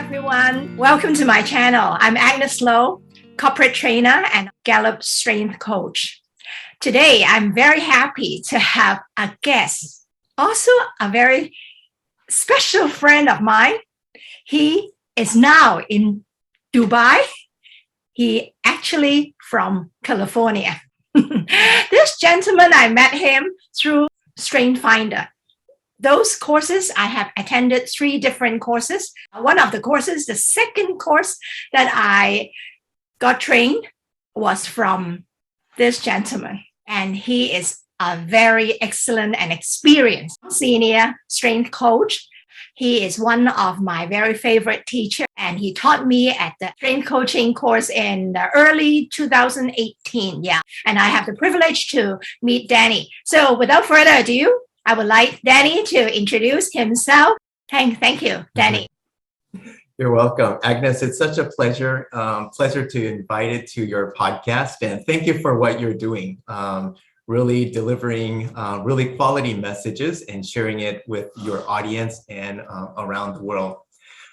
everyone. Welcome to my channel. I'm Agnes 𝙒𝙮𝙎, corporate trainer and Gallup strength coach. Today, I'm very happy to have a guest, also a very special friend of mine. He is now in Dubai. He actually from California. This gentleman, I met him through Strength Finder. Those courses, I have attended 3 different courses. One of the courses, the second course that I got trained was from this gentleman. And he is a very excellent and experienced senior strength coach. He is one of my very favorite teachers, and he taught me at the strength coaching course in the early 2018. Yeah, and I have the privilege to meet Danny. So without further ado, I would like Danny to introduce himself. Thank you, Danny. You're welcome, Agnes. It's such a pleasure to invite it to your podcast, and thank you for what you're doing. Really delivering really quality messages and sharing it with your audience and around the world.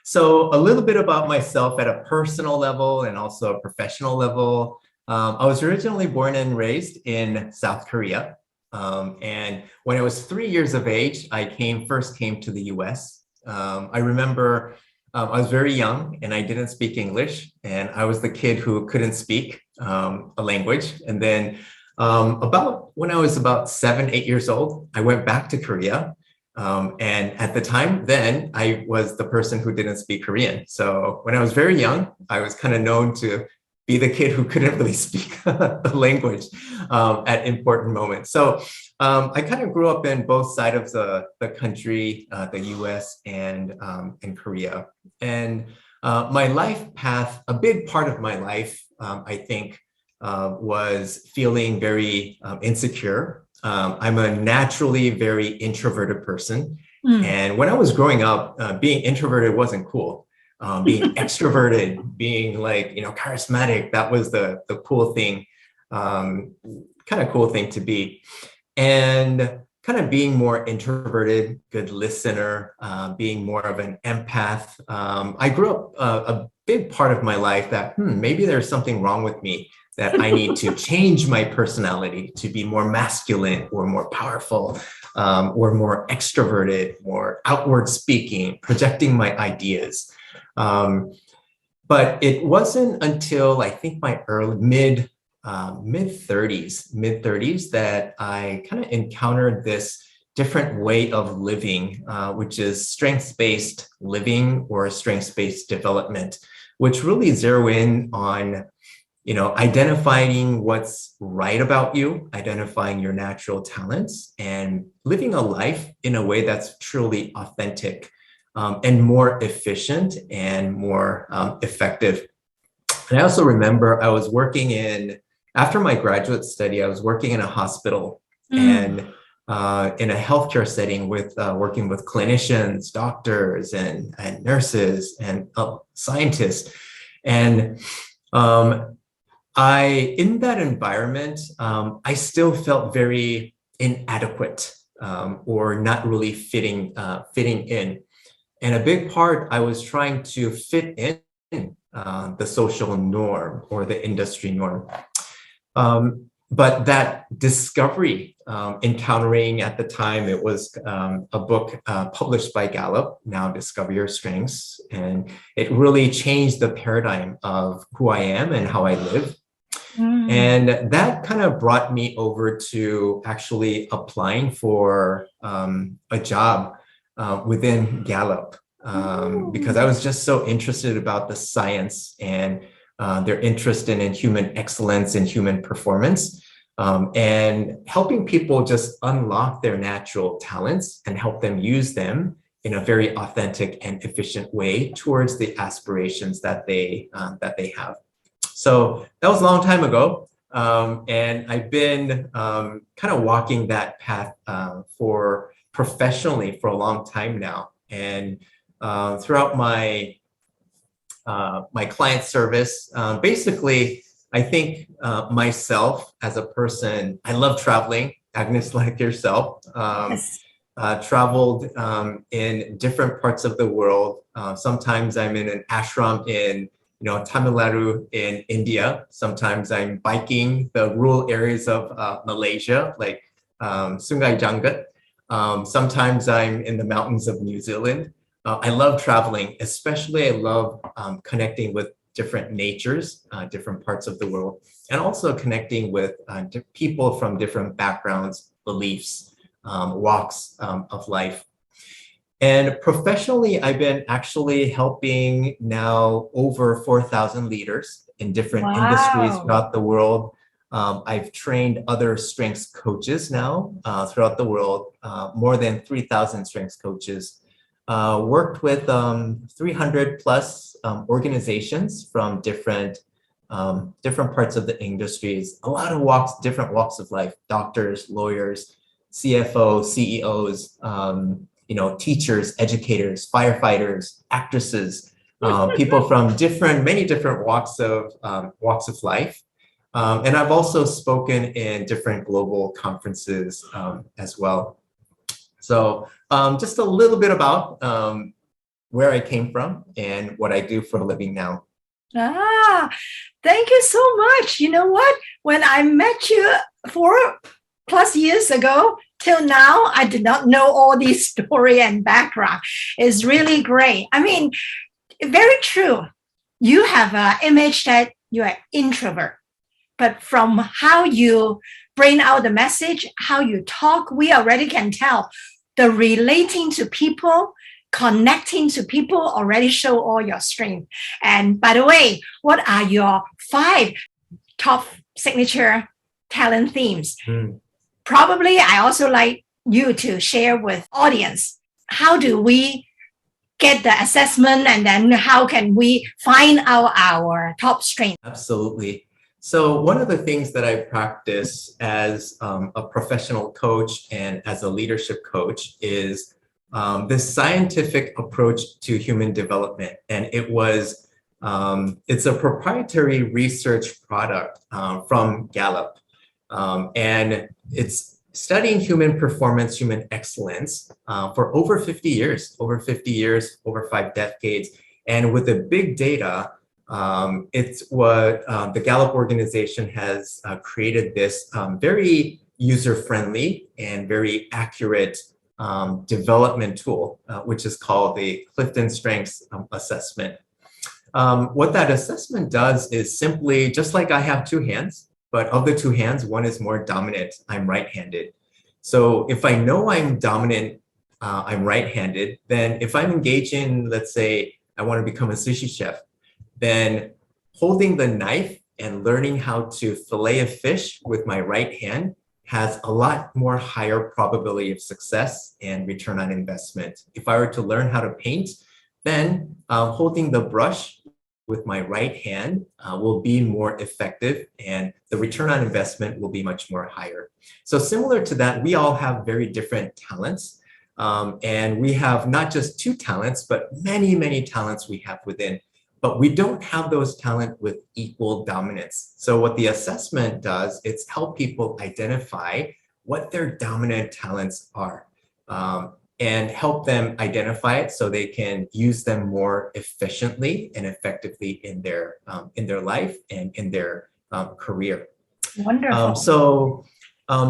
So a little bit about myself at a personal level and also a professional level. I was originally born and raised in South Korea. And when I was 3 years of age, I first came to the US. I remember I was very young and I didn't speak English, and I was the kid who couldn't speak a language. And then when I was about 7, 8 years old, I went back to Korea. And at the time then, I was the person who didn't speak Korean. So when I was very young, I was kind of known to be the kid who couldn't really speak the language at important moments. So I kind of grew up in both sides of the country, the US and Korea. And my life path, a big part of my life, I think, was feeling very insecure. I'm a naturally very introverted person. And when I was growing up, being introverted wasn't cool. Being extroverted, being charismatic, that was the cool thing, kind of cool thing to be. And kind of being more introverted, good listener, being more of an empath. I grew up a big part of my life that maybe there's something wrong with me, that I need to change my personality to be more masculine or more powerful, or more extroverted, more outward speaking, projecting my ideas. But it wasn't until I think my mid 30s that I kind of encountered this different way of living, which is strengths-based living or strengths-based development, which really zero in on identifying what's right about you, identifying your natural talents, and living a life in a way that's truly authentic. And more efficient and more effective. And I also remember I was working after my graduate study, I was working in a hospital and in a healthcare setting working with clinicians, doctors, and nurses and scientists. And in that environment, I still felt very inadequate or not really fitting in. And a big part, I was trying to fit in the social norm or the industry norm. But that discovery, encountering at the time, it was a book published by Gallup, now Discover Your Strengths. And it really changed the paradigm of who I am and how I live. And that kind of brought me over to actually applying for a job within Gallup, because I was just so interested about the science and their interest in human excellence and human performance, and helping people just unlock their natural talents and help them use them in a very authentic and efficient way towards the aspirations that they have. So that was a long time ago, and I've been kind of walking that path professionally for a long time now. And throughout my client service, basically, I think myself as a person, I love traveling, Agnes, like yourself. Yes. traveled in different parts of the world. Sometimes I'm in an ashram in Tamil Nadu in India. Sometimes I'm biking the rural areas of Malaysia, like 𝙒𝙭𝙎𝙧𝙚𝙤𝙬 𝙤𝙬𝙤𝙬. Sometimes I'm in the mountains of New Zealand. I love traveling, especially I love connecting with different natures, different parts of the world, and also connecting with people from different backgrounds, beliefs, walks of life. And professionally, I've been actually helping now over 4,000 leaders in different industries throughout the world. I've trained other strengths coaches now throughout the world, more than 3,000 strengths coaches. Worked with 300 plus organizations from different parts of the industries, a lot of different walks of life, doctors, lawyers, CFOs, CEOs, teachers, educators, firefighters, actresses, people from many different walks of life. And I've also spoken in different global conferences as well. So just a little bit about where I came from and what I do for a living now. Thank you so much. You know what? When I met you 4+ years ago till now, I did not know all this story and background. It's really great. I mean, very true. You have an image that you're an introvert, but from how you bring out the message, how you talk, we already can tell the relating to people, connecting to people already show all your strength. And by the way, what are your 5 top signature talent themes? Probably I also like you to share with audience, how do we get the assessment, and then how can we find out our top strength? Absolutely. So one of the things that I practice as a professional coach and as a leadership coach is this scientific approach to human development. And it's a proprietary research product from Gallup. And it's studying human performance, human excellence for over 50 years, over 5 decades. And with the big data, it's what the Gallup organization has created this very user-friendly and very accurate development tool, which is called the CliftonStrengths assessment. What that assessment does is simply, just like I have 2 hands, but of the 2 hands, one is more dominant. I'm right-handed. So if I know I'm dominant, I'm right-handed, then if I'm engaging, let's say I want to become a sushi chef, then holding the knife and learning how to fillet a fish with my right hand has a lot more higher probability of success and return on investment. If I were to learn how to paint, then holding the brush with my right hand will be more effective, and the return on investment will be much more higher. So similar to that, we all have very different talents. And we have not just 2 talents, but many talents we have within. But we don't have those talents with equal dominance. So what the assessment does, it's help people identify what their dominant talents are and help them identify it so they can use them more efficiently and effectively in their life and in their career. Wonderful.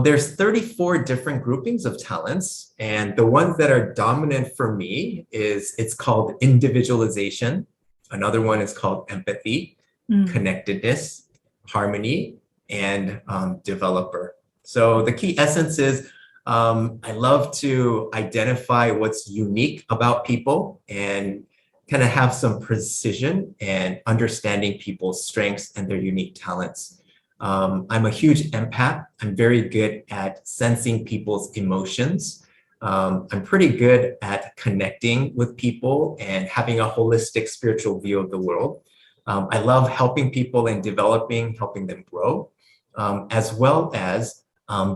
There's 34 different groupings of talents, and the ones that are dominant for me it's called individualization. Another one is called empathy, connectedness, harmony, and developer. So the key essence is I love to identify what's unique about people and kind of have some precision and understanding people's strengths and their unique talents. I'm a huge empath. I'm very good at sensing people's emotions. I'm pretty good at connecting with people and having a holistic spiritual view of the world. I love helping people and helping them grow, as well as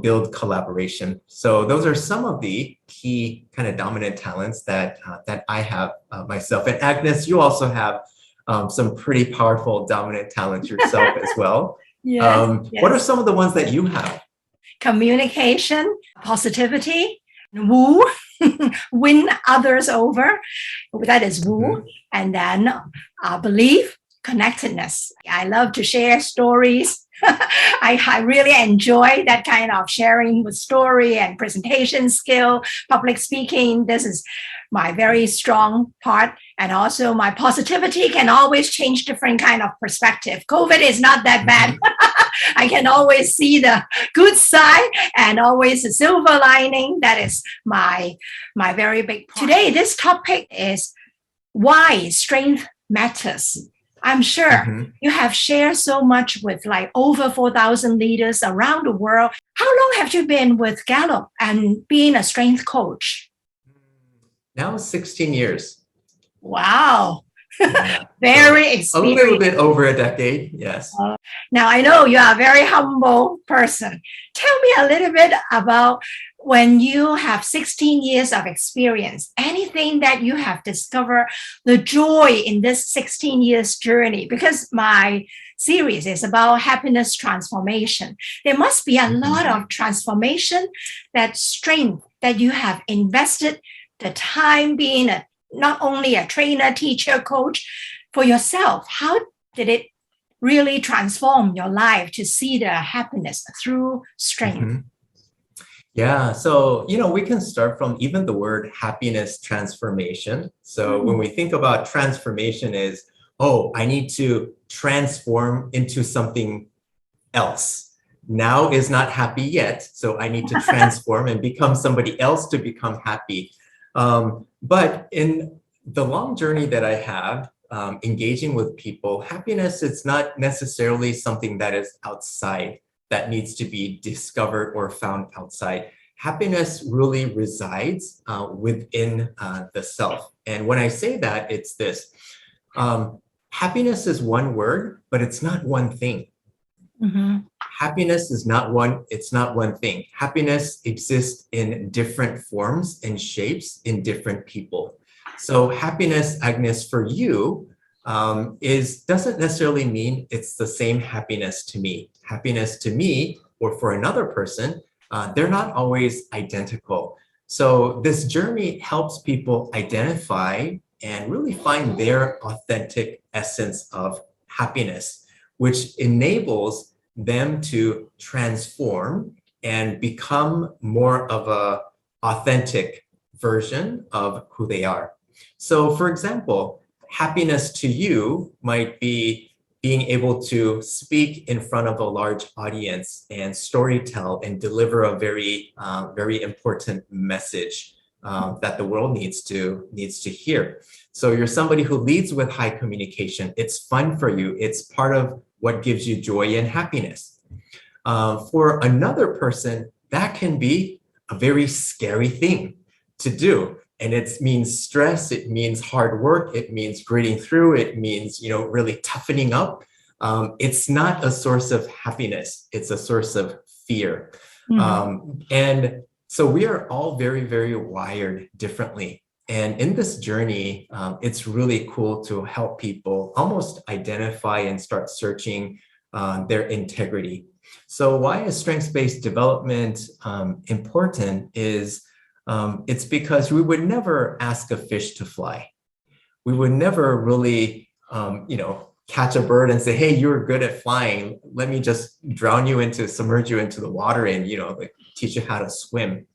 build collaboration. So those are some of the key kind of dominant talents that I have myself. And Agnes, you also have some pretty powerful dominant talents yourself as well. Yes. What are some of the ones that you have? Communication, positivity, woo, win others over. That is woo. Mhm. And then belief, connectedness. I love to share stories. I really enjoy that kind of sharing with story and presentation skill, public speaking. This is my very strong part. And also my positivity can always change different kind of perspective. COVID is not that bad. I can always see the good side and always the silver lining. That is my very big part. Today, this topic is why strength matters. I'm sure you have shared so much with like over 4,000 leaders around the world. How long have you been with Gallup and being a strength coach? Now 16 years. Wow. Yeah. Very experienced. A little bit over a decade, yes. Now, I know you are a very humble person. Tell me a little bit about when you have 16 years of experience, anything that you have discovered, the joy in this 16 years journey, because my series is about happiness transformation. There must be a lot of transformation, that strength that you have invested, the time being not only a trainer, teacher, coach for yourself. How did it really transform your life to see the happiness through strength? Yeah, so, we can start from even the word happiness transformation. So when we think about transformation is, oh, I need to transform into something else. Now is not happy yet, so I need to transform and become somebody else to become happy. But in the long journey that I have, engaging with people, happiness, it's not necessarily something that is outside, that needs to be discovered or found outside. Happiness really resides within the self. And when I say that, it's this. Happiness is one word, but it's not one thing. Happiness is not one thing. Happiness exists in different forms and shapes in different people. So happiness, Agnes, for you, doesn't necessarily mean it's the same happiness to me. Happiness to me, or for another person, they're not always identical. So this journey helps people identify and really find their authentic essence of happiness, which enables them to transform and become more of an authentic version of who they are. So for example, happiness to you might be being able to speak in front of a large audience and storytell and deliver a very, very important message that the world needs to hear. So you're somebody who leads with high communication. It's fun for you. It's part of what gives you joy and happiness. For another person, that can be a very scary thing to do. And it means stress, it means hard work, it means gritting through, it means, really toughening up. It's not a source of happiness, it's a source of fear. And so we are all very, very wired differently. And in this journey, it's really cool to help people almost identify and start searching their integrity. So why is strengths-based development important is it's because we would never ask a fish to fly. We would never really, catch a bird and say, hey, you're good at flying. Let me just submerge you into the water and, teach you how to swim.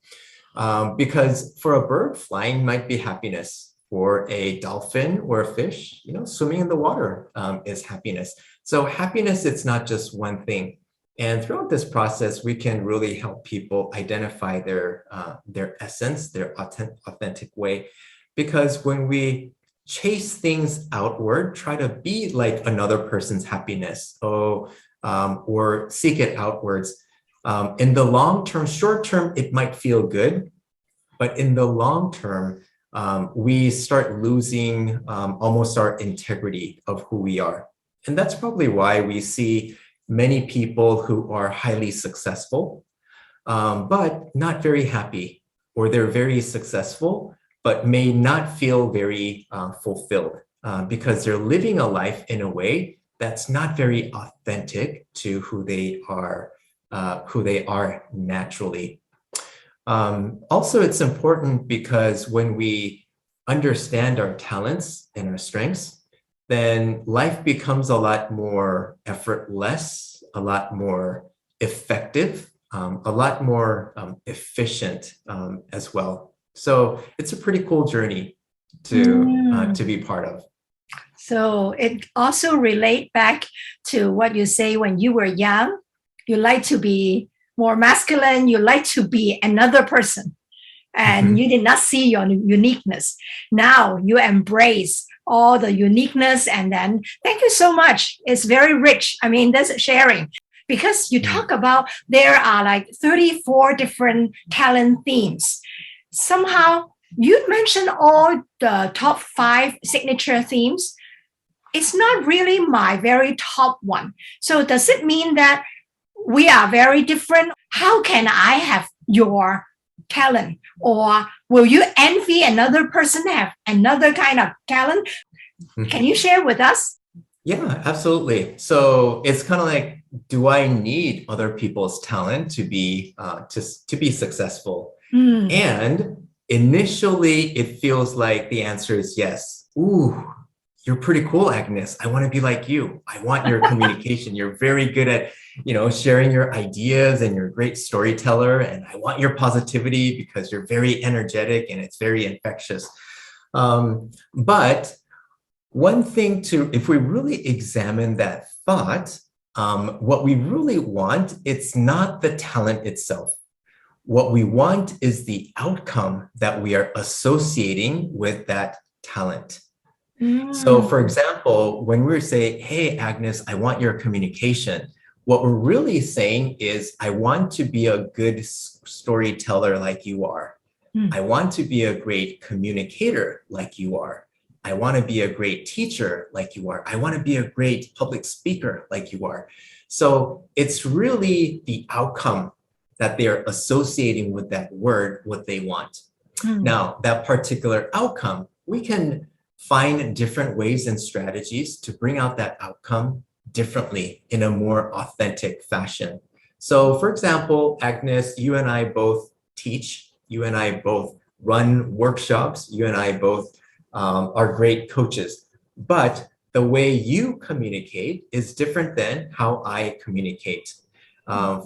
Because for a bird, flying might be happiness. For a dolphin or a fish, swimming in the water is happiness. So happiness, it's not just one thing. And throughout this process, we can really help people identify their essence, their authentic way. Because when we chase things outward, try to be like another person's happiness, or seek it outwards, in the long term, short term, it might feel good. But in the long term, we start losing almost our integrity of who we are. And that's probably why we see many people who are highly successful, but not very happy, or they're very successful, but may not feel very fulfilled because they're living a life in a way that's not very authentic to who they are naturally. Also, it's important because when we understand our talents and our strengths, then life becomes a lot more effortless, a lot more effective, a lot more efficient as well. So it's a pretty cool journey to be part of. So it also relate back to what you say when you were young. You like to be more masculine. You like to be another person. And you did not see your uniqueness. Now you embrace all the uniqueness. And then thank you so much. It's very rich. I mean, that's sharing. Because you talk about there are like 34 different talent themes. Somehow you mentioned all the top 5 signature themes. It's not really my very top one. So does it mean that we are very different? How can I have your talent? Or will you envy another person have another kind of talent? Can you share with us? Yeah, absolutely. So it's kind of like, do I need other people's talent to be successful? And initially, it feels like the answer is yes. Ooh, you're pretty cool, Agnes. I want to be like you. I want your communication. You're very good at, sharing your ideas, and you're a great storyteller. And I want your positivity because you're very energetic and it's very infectious. But one thing if we really examine that thought, what we really want, it's not the talent itself. What we want is the outcome that we are associating with that talent. So for example, when we say, hey, Agnes, I want your communication, what we're really saying is, I want to be a good storyteller like you are. I want to be a great communicator like you are. I want to be a great teacher like you are. I want to be a great public speaker like you are. So it's really the outcome that they're associating with that word, what they want. Now, that particular outcome, we can find different ways and strategies to bring out that outcome differently in a more authentic fashion. So for example, Agnes, you and I both teach, you and I both run workshops, you and I both are great coaches, but the way you communicate is different than how I communicate.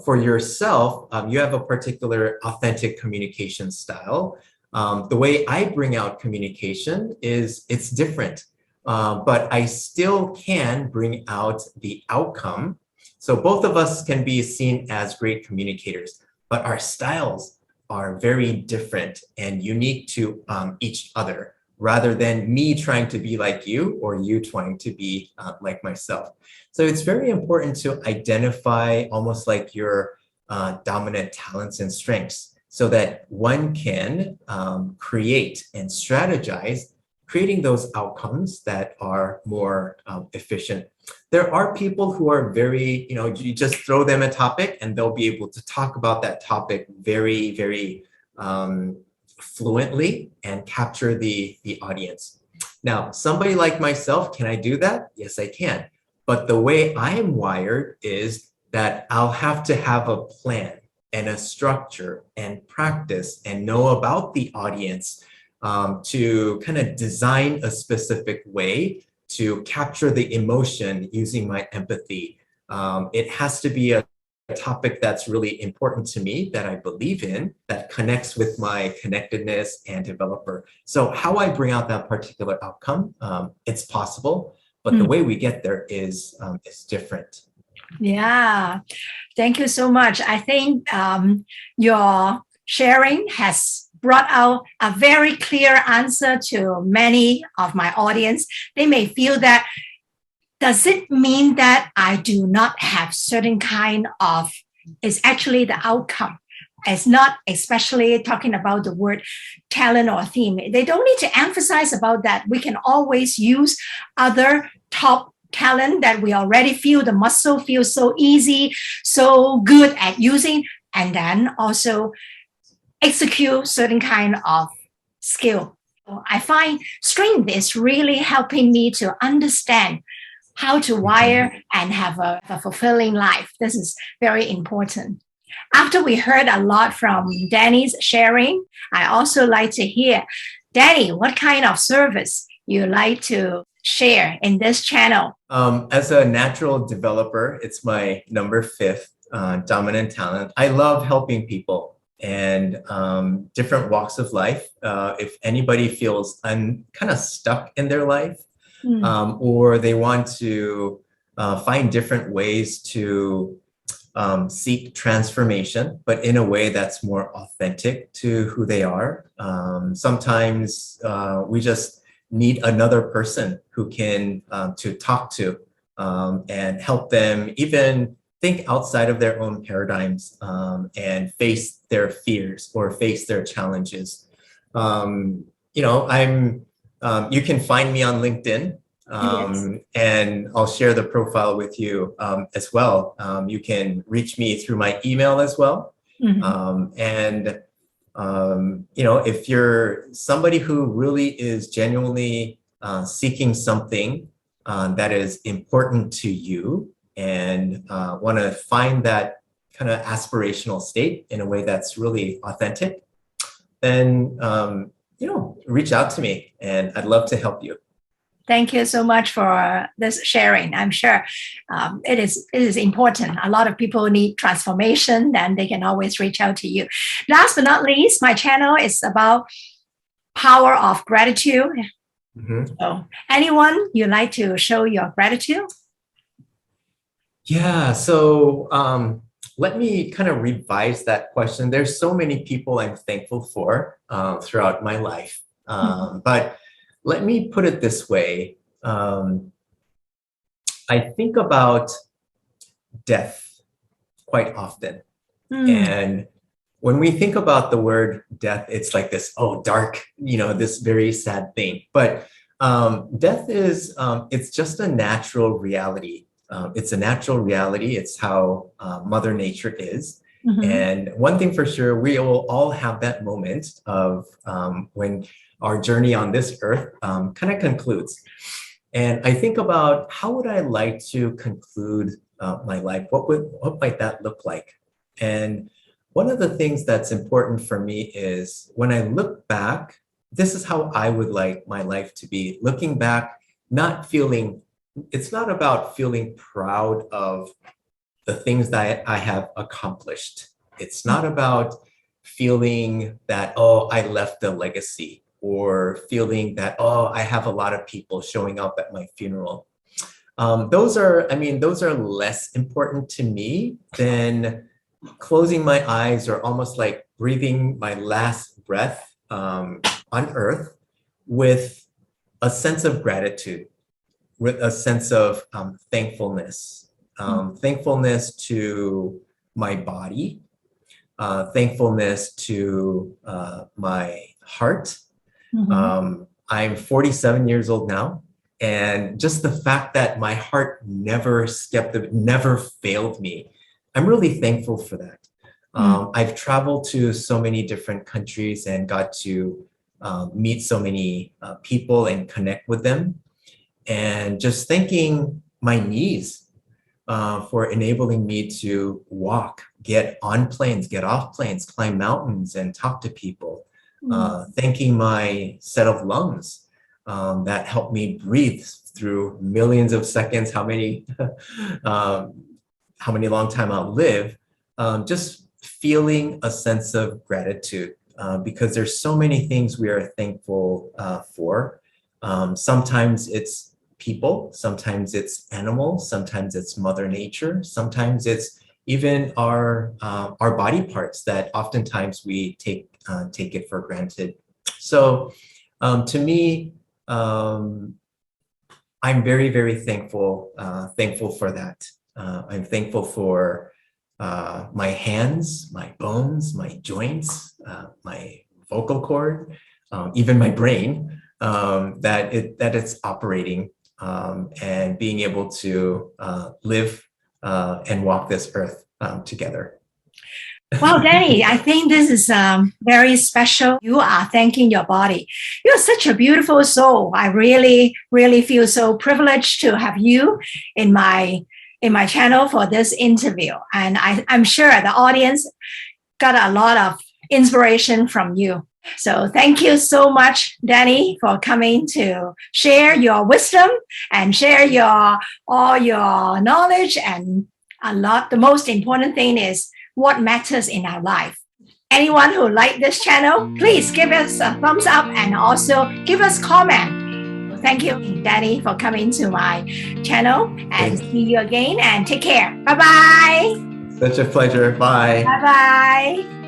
For yourself, you have a particular authentic communication style. The way I bring out communication it's different, but I still can bring out the outcome. So both of us can be seen as great communicators, but our styles are very different and unique to each other, rather than me trying to be like you or you trying to be like myself. So it's very important to identify almost like your dominant talents and strengths, so that one can create and strategize, creating those outcomes that are more efficient. There are people who are very, you just throw them a topic and they'll be able to talk about that topic very, very fluently and capture the audience. Now, somebody like myself, can I do that? Yes, I can. But the way I'm wired is that I'll have to have a plan and a structure and practice and know about the audience to kind of design a specific way to capture the emotion using my empathy. It has to be a topic that's really important to me, that I believe in, that connects with my connectedness and developer. So how I bring out that particular outcome, it's possible, but the way we get there is different. Yeah, thank you so much. I think your sharing has brought out a very clear answer to many of my audience. They may feel that, does it mean that I do not have certain kind of, it's actually the outcome. It's not especially talking about the word talent or theme. They don't need to emphasize about that. We can always use other top talent that we already feel the muscle feels so easy, so good at using, and then also execute certain kind of skill. I find strength is really helping me to understand how to wire and have a fulfilling life. This is very important. After we heard a lot from Danny's sharing, I also like to hear, Danny, what kind of service you like to share in this channel? As a natural developer, it's my number 5th dominant talent. I love helping people and different walks of life. If anybody feels kind of stuck in their life, or they want to find different ways to seek transformation, but in a way that's more authentic to who they are. Sometimes we just need another person who can to talk to and help them even think outside of their own paradigms and face their fears or face their challenges. You know, you can find me on LinkedIn. And I'll share the profile with you as well. You can reach me through my email as well. And you know, if you're somebody who really is genuinely seeking something that is important to you and want to find that kind of aspirational state in a way that's really authentic, then you know, reach out to me and I'd love to help you. Thank you so much for this sharing. I'm sure it is important. A lot of people need transformation, and they can always reach out to you. Last but not least, my channel is about power of gratitude. So anyone you like to show your gratitude? Yeah, so let me kind of revise that question. There's so many people I'm thankful for throughout my life, but let me put it this way. I think about death quite often. And when we think about the word death, it's like this, oh, dark, you know, this very sad thing. But death is, it's just a natural reality. It's a natural reality. It's how Mother Nature is. And one thing for sure, we will all have that moment of when our journey on this earth kind of concludes. And I think about, how would I like to conclude my life? What might that look like? And one of the things that's important for me is when I look back, this is how I would like my life to be. Looking back, it's not about feeling proud of the things that I have accomplished. It's not about feeling that, oh, I left a legacy, or feeling that, oh, I have a lot of people showing up at my funeral. Those are less important to me than closing my eyes or almost like breathing my last breath on earth with a sense of gratitude, with a sense of thankfulness. Thankfulness to my body, thankfulness to my heart. I'm 47 years old now, and just the fact that my heart never failed me, I'm really thankful for that. I've traveled to so many different countries and got to meet so many people and connect with them, and just thanking my knees for enabling me to walk, get on planes, get off planes, climb mountains, and talk to people. Thanking my set of lungs that helped me breathe through millions of seconds, how many long time I'll live, just feeling a sense of gratitude because there's so many things we are thankful for. Sometimes it's people, sometimes it's animals, sometimes it's Mother Nature, sometimes it's even our body parts that oftentimes we take it for granted. So to me, I'm very, very thankful for that. I'm thankful for my hands, my bones, my joints, my vocal cord, even my brain, that it's operating and being able to live and walk this earth together. Well, Danny, I think this is very special. You are thanking your body. You're such a beautiful soul. I really, really feel so privileged to have you in my in my channel for this interview. And I'm sure the audience got a lot of inspiration from you. So thank you so much, Danny, for coming to share your wisdom and share all your knowledge. And the most important thing is what matters in our life. Anyone who liked this channel, please give us a thumbs up and also give us comment. Thank you, Danny, for coming to my channel, and see you again, and take care. Bye-bye. Such a pleasure. Bye. Bye-bye.